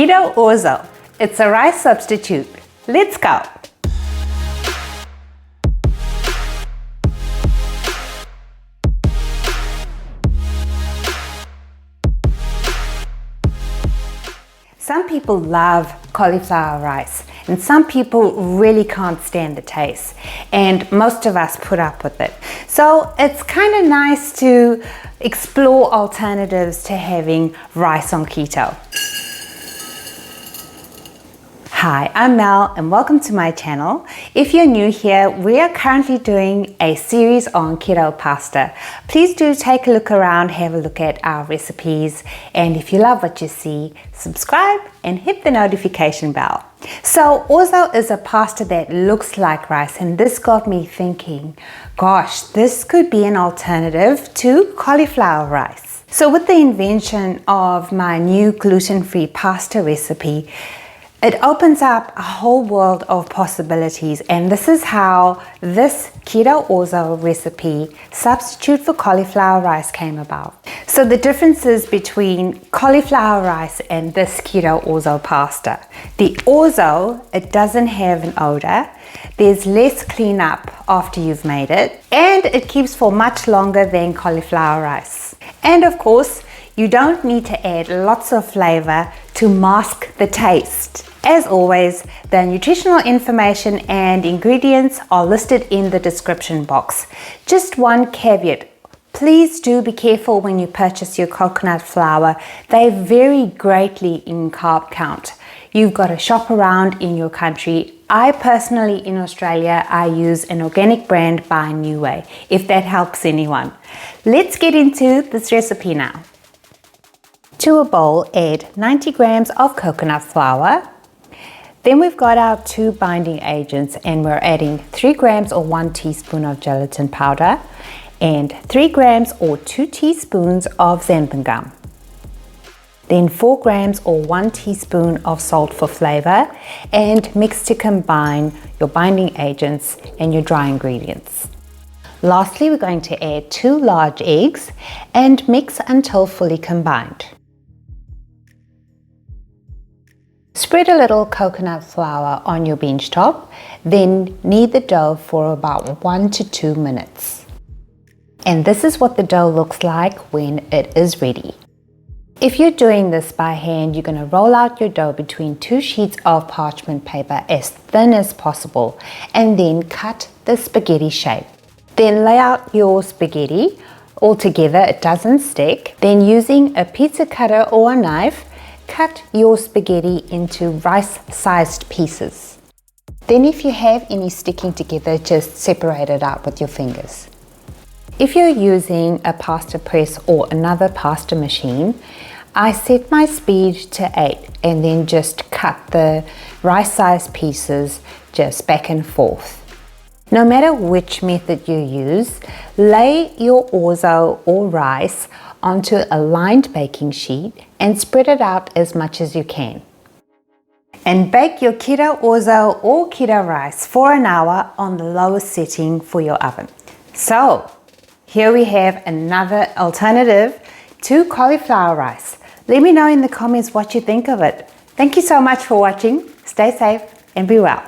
Keto Orzo. It's a rice substitute. Let's go. Some people love cauliflower rice and some people really can't stand the taste, and most of us put up with it. So it's kind of nice to explore alternatives to having rice on keto. Hi, I'm Mel and welcome to my channel. If you're new here, we are currently doing a series on keto pasta. Please do take a look around, have a look at our recipes, and if you love what you see, subscribe and hit the notification bell. So orzo is a pasta that looks like rice, and this got me thinking, gosh, this could be an alternative to cauliflower rice. So with the invention of my new gluten-free pasta recipe, it opens up a whole world of possibilities, and this is how this Keto Orzo recipe substitute for cauliflower rice came about. So the differences between cauliflower rice and this Keto Orzo pasta. The orzo, it doesn't have an odor, there's less cleanup after you've made it, and it keeps for much longer than cauliflower rice. And of course, you don't need to add lots of flavor to mask the taste. As always, the nutritional information and ingredients are listed in the description box. Just one caveat, please do be careful when you purchase your coconut flour. They vary greatly in carb count. You've got to shop around in your country. I personally, in Australia, I use an organic brand by New Way, if that helps anyone. Let's get into this recipe now. To a bowl, add 90 grams of coconut flour. Then we've got our two binding agents, and we're adding 3 grams or 1 teaspoon of gelatin powder and 3 grams or 2 teaspoons of xanthan gum. Then 4 grams or 1 teaspoon of salt for flavor, and mix to combine your binding agents and your dry ingredients. Lastly, we're going to add 2 large eggs and mix until fully combined. Spread a little coconut flour on your bench top, then knead the dough for about 1 to 2 minutes. And this is what the dough looks like when it is ready. If you're doing this by hand, you're going to roll out your dough between 2 sheets of parchment paper as thin as possible, and then cut the spaghetti shape. Then lay out your spaghetti all together, it doesn't stick. Then using a pizza cutter or a knife, cut your spaghetti into rice-sized pieces. Then if you have any sticking together, just separate it out with your fingers. If you're using a pasta press or another pasta machine, I set my speed to 8 and then just cut the rice-sized pieces just back and forth. No matter which method you use, lay your orzo or rice onto a lined baking sheet and spread it out as much as you can. And bake your keto orzo or keto rice for an hour on the lowest setting for your oven. So here we have another alternative to cauliflower rice. Let me know in the comments what you think of it. Thank you so much for watching. Stay safe and be well.